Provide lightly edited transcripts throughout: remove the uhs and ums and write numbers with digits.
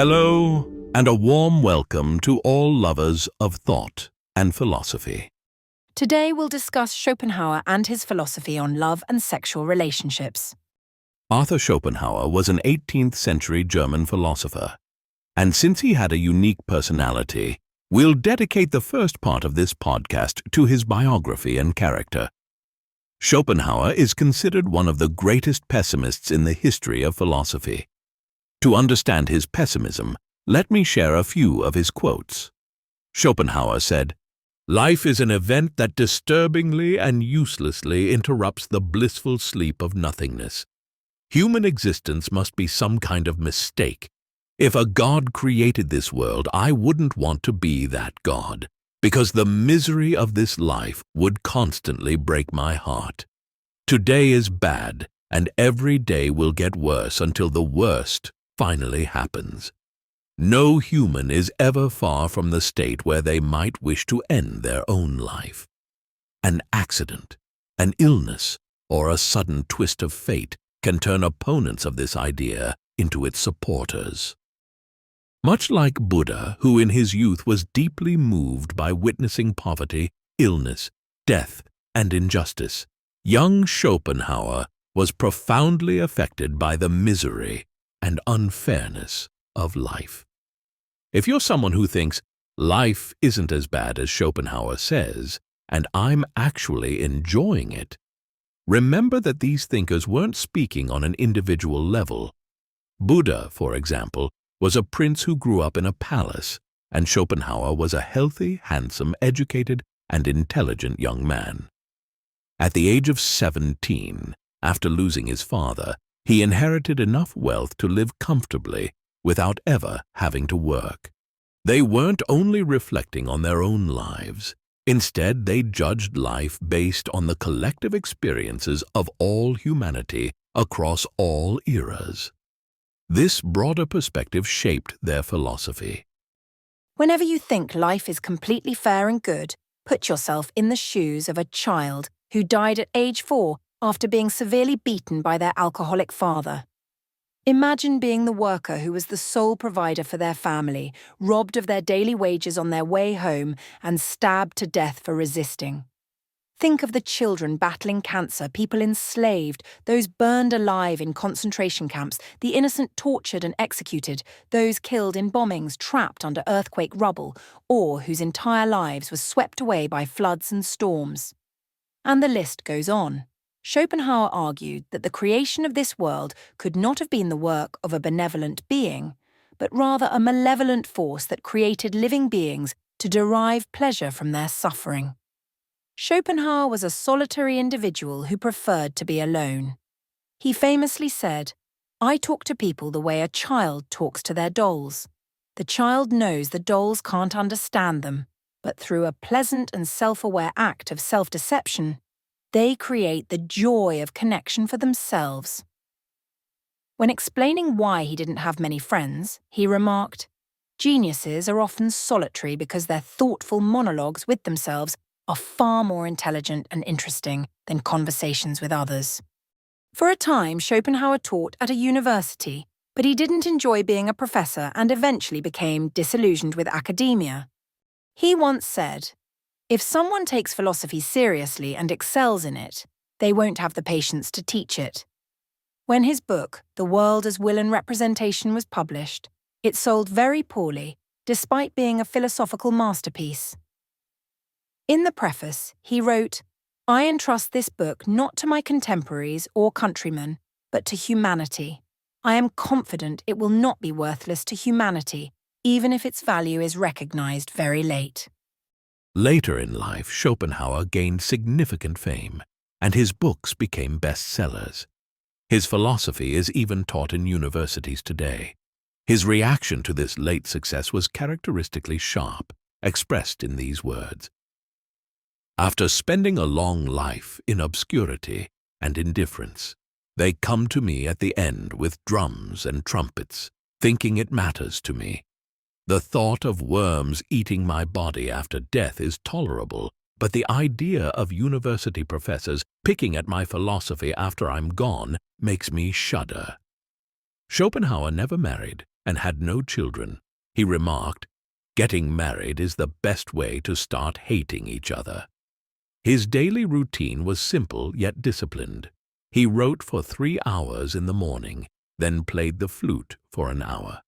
Hello, and a warm welcome to all lovers of thought and philosophy. Today we'll discuss Schopenhauer and his philosophy on love and sexual relationships. Arthur Schopenhauer was an 18th century German philosopher, and since he had a unique personality, we'll dedicate the first part of this podcast to his biography and character. Schopenhauer is considered one of the greatest pessimists in the history of philosophy. To understand his pessimism, let me share a few of his quotes. Schopenhauer said, "Life is an event that disturbingly and uselessly interrupts the blissful sleep of nothingness. Human existence must be some kind of mistake. If a God created this world, I wouldn't want to be that God, because the misery of this life would constantly break my heart. Today is bad, and every day will get worse until the worst finally happens. No human is ever far from the state where they might wish to end their own life. An accident, an illness, or a sudden twist of fate can turn opponents of this idea into its supporters." Much like Buddha, who in his youth was deeply moved by witnessing poverty, illness, death, and injustice, young Schopenhauer was profoundly affected by the misery and unfairness of life. If you're someone who thinks life isn't as bad as Schopenhauer says, and I'm actually enjoying it, remember that these thinkers weren't speaking on an individual level. Buddha, for example, was a prince who grew up in a palace, and Schopenhauer was a healthy, handsome, educated, and intelligent young man. At the age of 17, after losing his father, he inherited enough wealth to live comfortably without ever having to work. They weren't only reflecting on their own lives. Instead, they judged life based on the collective experiences of all humanity across all eras. This broader perspective shaped their philosophy. Whenever you think life is completely fair and good, put yourself in the shoes of a child who died at age 4 after being severely beaten by their alcoholic father. Imagine being the worker who was the sole provider for their family, robbed of their daily wages on their way home, and stabbed to death for resisting. Think of the children battling cancer, people enslaved, those burned alive in concentration camps, the innocent tortured and executed, those killed in bombings, trapped under earthquake rubble, or whose entire lives were swept away by floods and storms. And the list goes on. Schopenhauer argued that the creation of this world could not have been the work of a benevolent being, but rather a malevolent force that created living beings to derive pleasure from their suffering. Schopenhauer was a solitary individual who preferred to be alone. He famously said, "I talk to people the way a child talks to their dolls. The child knows the dolls can't understand them, but through a pleasant and self-aware act of self-deception, they create the joy of connection for themselves." When explaining why he didn't have many friends, he remarked, "Geniuses are often solitary because their thoughtful monologues with themselves are far more intelligent and interesting than conversations with others." For a time, Schopenhauer taught at a university, but he didn't enjoy being a professor and eventually became disillusioned with academia. He once said, "If someone takes philosophy seriously and excels in it, they won't have the patience to teach it." When his book, The World as Will and Representation, was published, it sold very poorly, despite being a philosophical masterpiece. In the preface, he wrote, "I entrust this book not to my contemporaries or countrymen, but to humanity. I am confident it will not be worthless to humanity, even if its value is recognized very late." Later in life, Schopenhauer gained significant fame, and his books became bestsellers. His philosophy is even taught in universities today. His reaction to this late success was characteristically sharp, expressed in these words, "After spending a long life in obscurity and indifference, they come to me at the end with drums and trumpets, thinking it matters to me. The thought of worms eating my body after death is tolerable, but the idea of university professors picking at my philosophy after I'm gone makes me shudder." Schopenhauer never married and had no children, he remarked, "Getting married is the best way to start hating each other." His daily routine was simple yet disciplined. He wrote for 3 hours in the morning, then played the flute for an hour.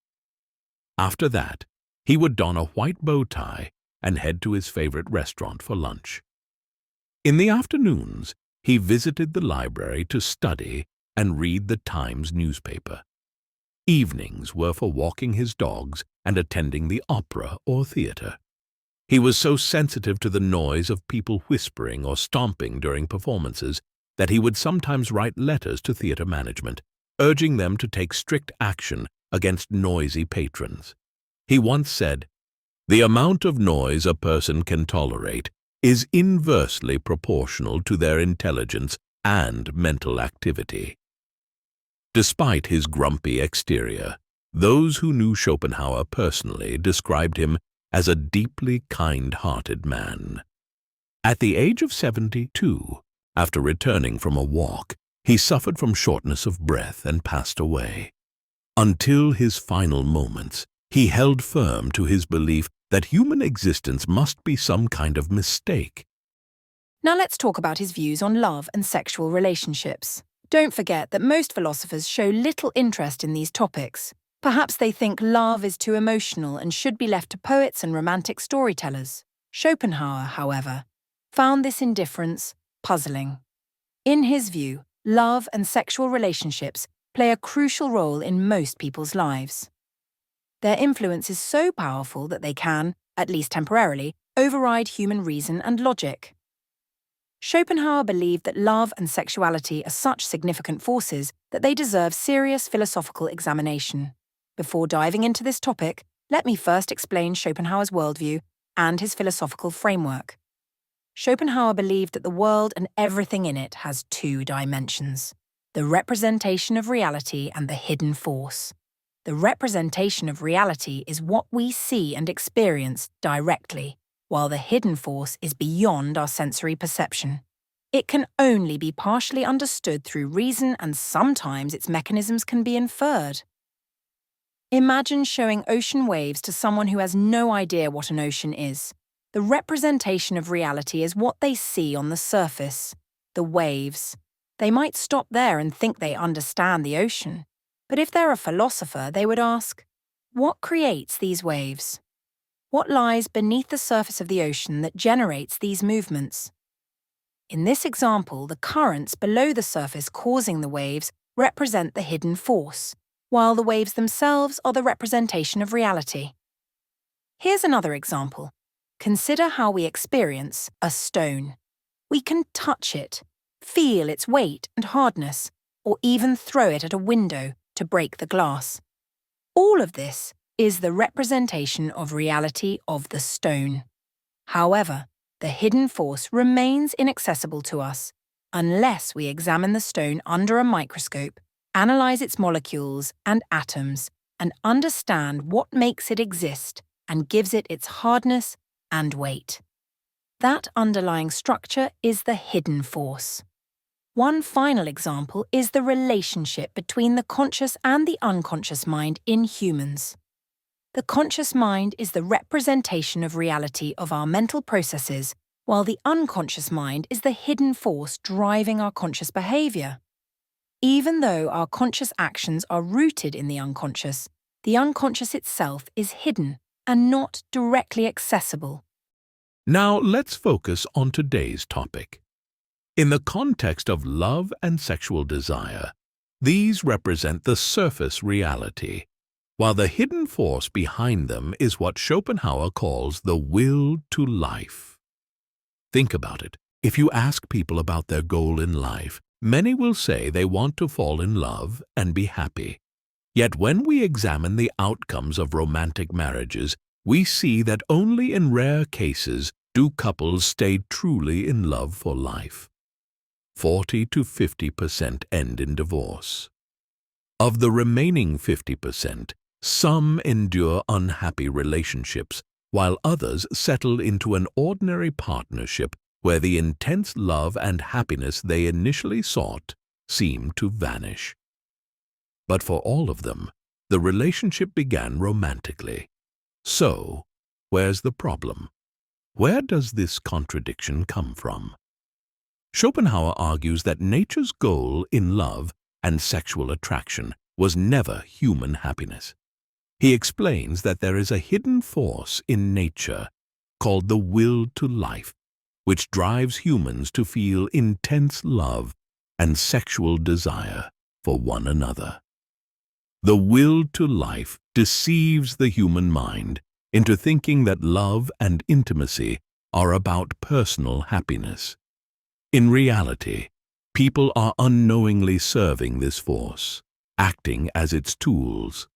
After that, he would don a white bow tie and head to his favorite restaurant for lunch. In the afternoons, he visited the library to study and read the Times newspaper. Evenings were for walking his dogs and attending the opera or theater. He was so sensitive to the noise of people whispering or stomping during performances that he would sometimes write letters to theater management, urging them to take strict action against noisy patrons. He once said, "The amount of noise a person can tolerate is inversely proportional to their intelligence and mental activity." Despite his grumpy exterior, those who knew Schopenhauer personally described him as a deeply kind-hearted man. At the age of 72, after returning from a walk, he suffered from shortness of breath and passed away. Until his final moments, he held firm to his belief that human existence must be some kind of mistake. Now let's talk about his views on love and sexual relationships. Don't forget that most philosophers show little interest in these topics. Perhaps they think love is too emotional and should be left to poets and romantic storytellers. Schopenhauer, however, found this indifference puzzling. In his view, love and sexual relationships play a crucial role in most people's lives. Their influence is so powerful that they can, at least temporarily, override human reason and logic. Schopenhauer believed that love and sexuality are such significant forces that they deserve serious philosophical examination. Before diving into this topic, let me first explain Schopenhauer's worldview and his philosophical framework. Schopenhauer believed that the world and everything in it has 2 dimensions: the representation of reality and the hidden force. The representation of reality is what we see and experience directly, while the hidden force is beyond our sensory perception. It can only be partially understood through reason, and sometimes its mechanisms can be inferred. Imagine showing ocean waves to someone who has no idea what an ocean is. The representation of reality is what they see on the surface, the waves. They might stop there and think they understand the ocean. But if they're a philosopher, they would ask, what creates these waves? What lies beneath the surface of the ocean that generates these movements? In this example, the currents below the surface causing the waves represent the hidden force, while the waves themselves are the representation of reality. Here's another example. Consider how we experience a stone. We can touch it, feel its weight and hardness, or even throw it at a window to break the glass. All of this is the representation of reality of the stone. However, the hidden force remains inaccessible to us unless we examine the stone under a microscope, analyze its molecules and atoms, and understand what makes it exist and gives it its hardness and weight. That underlying structure is the hidden force. One final example is the relationship between the conscious and the unconscious mind in humans. The conscious mind is the representation of reality of our mental processes, while the unconscious mind is the hidden force driving our conscious behavior. Even though our conscious actions are rooted in the unconscious itself is hidden and not directly accessible. Now let's focus on today's topic. In the context of love and sexual desire, these represent the surface reality, while the hidden force behind them is what Schopenhauer calls the will to life. Think about it. If you ask people about their goal in life, many will say they want to fall in love and be happy. Yet when we examine the outcomes of romantic marriages, we see that only in rare cases do couples stay truly in love for life. 40 to 50% end in divorce. Of the remaining 50%, some endure unhappy relationships, while others settle into an ordinary partnership where the intense love and happiness they initially sought seem to vanish. But for all of them, the relationship began romantically. So, where's the problem? Where does this contradiction come from? Schopenhauer argues that nature's goal in love and sexual attraction was never human happiness. He explains that there is a hidden force in nature called the will to life, which drives humans to feel intense love and sexual desire for one another. The will to life deceives the human mind into thinking that love and intimacy are about personal happiness. In reality, people are unknowingly serving this force, acting as its tools.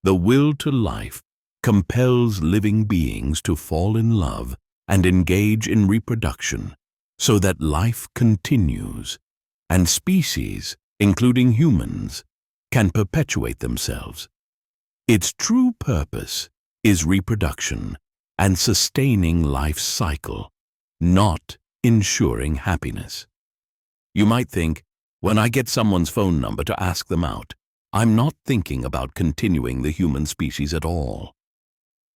The will to life compels living beings to fall in love and engage in reproduction so that life continues, and species, including humans, can perpetuate themselves. Its true purpose is reproduction and sustaining life's cycle, not ensuring happiness. You might think, when I get someone's phone number to ask them out, I'm not thinking about continuing the human species at all.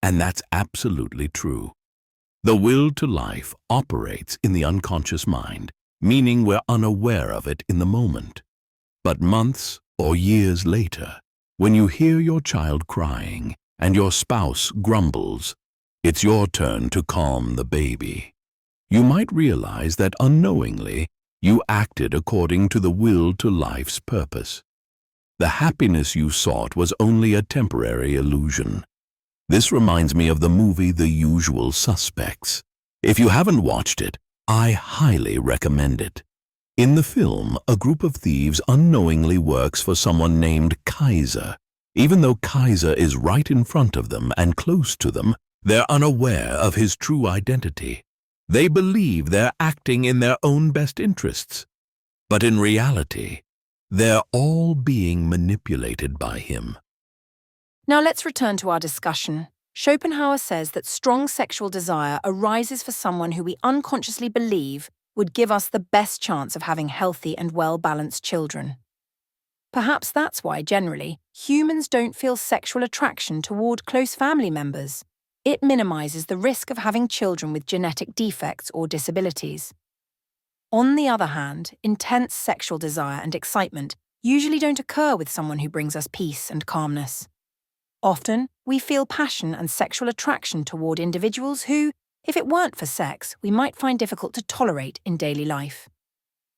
And that's absolutely true. The will to life operates in the unconscious mind, meaning we're unaware of it in the moment. But months or years later, when you hear your child crying and your spouse grumbles, it's your turn to calm the baby. You might realize that unknowingly, you acted according to the will to life's purpose. The happiness you sought was only a temporary illusion. This reminds me of the movie The Usual Suspects. If you haven't watched it, I highly recommend it. In the film, a group of thieves unknowingly works for someone named Kaiser. Even though Kaiser is right in front of them and close to them, they're unaware of his true identity. They believe they're acting in their own best interests. But in reality, they're all being manipulated by him. Now let's return to our discussion. Schopenhauer says that strong sexual desire arises for someone who we unconsciously believe would give us the best chance of having healthy and well-balanced children. Perhaps that's why, generally, humans don't feel sexual attraction toward close family members. It minimizes the risk of having children with genetic defects or disabilities. On the other hand, intense sexual desire and excitement usually don't occur with someone who brings us peace and calmness. Often, we feel passion and sexual attraction toward individuals who, if it weren't for sex, we might find difficult to tolerate in daily life.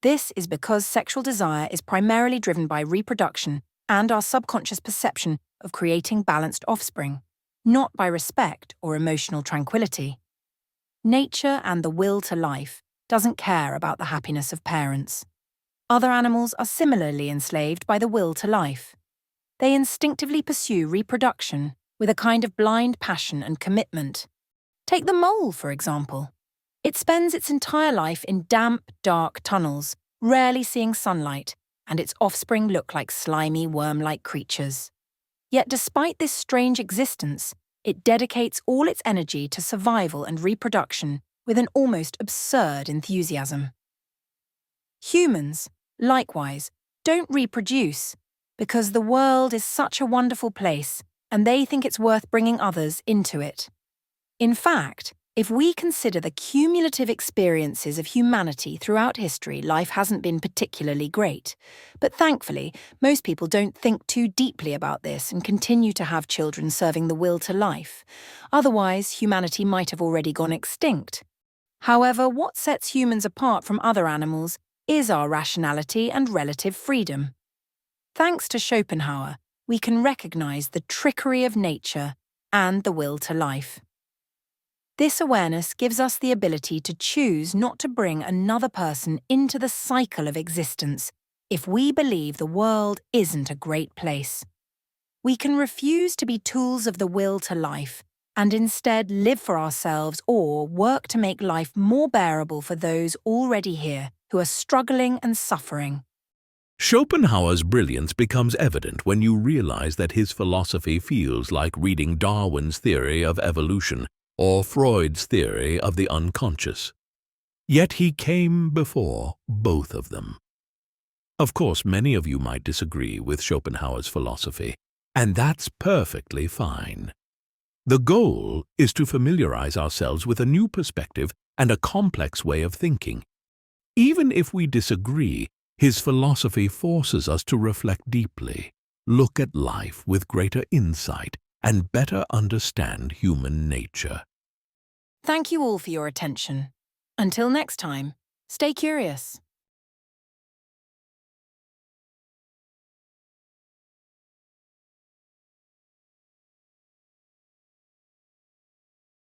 This is because sexual desire is primarily driven by reproduction and our subconscious perception of creating balanced offspring, not by respect or emotional tranquility. Nature and the will to life doesn't care about the happiness of parents. Other animals are similarly enslaved by the will to life. They instinctively pursue reproduction with a kind of blind passion and commitment. Take the mole, for example. It spends its entire life in damp, dark tunnels, rarely seeing sunlight, and its offspring look like slimy, worm-like creatures. Yet despite this strange existence, it dedicates all its energy to survival and reproduction with an almost absurd enthusiasm. Humans, likewise, don't reproduce because the world is such a wonderful place and they think it's worth bringing others into it. In fact, if we consider the cumulative experiences of humanity throughout history, life hasn't been particularly great. But thankfully, most people don't think too deeply about this and continue to have children serving the will to life. Otherwise, humanity might have already gone extinct. However, what sets humans apart from other animals is our rationality and relative freedom. Thanks to Schopenhauer, we can recognize the trickery of nature and the will to life. This awareness gives us the ability to choose not to bring another person into the cycle of existence if we believe the world isn't a great place. We can refuse to be tools of the will to life and instead live for ourselves or work to make life more bearable for those already here who are struggling and suffering. Schopenhauer's brilliance becomes evident when you realize that his philosophy feels like reading Darwin's theory of evolution or Freud's theory of the unconscious. Yet he came before both of them. Of course, many of you might disagree with Schopenhauer's philosophy, And that's perfectly fine. The goal is to familiarize ourselves with a new perspective and a complex way of thinking. Even if we disagree, his philosophy forces us to reflect deeply, look at life with greater insight, and better understand human nature. Thank you all for your attention. Until next time, stay curious.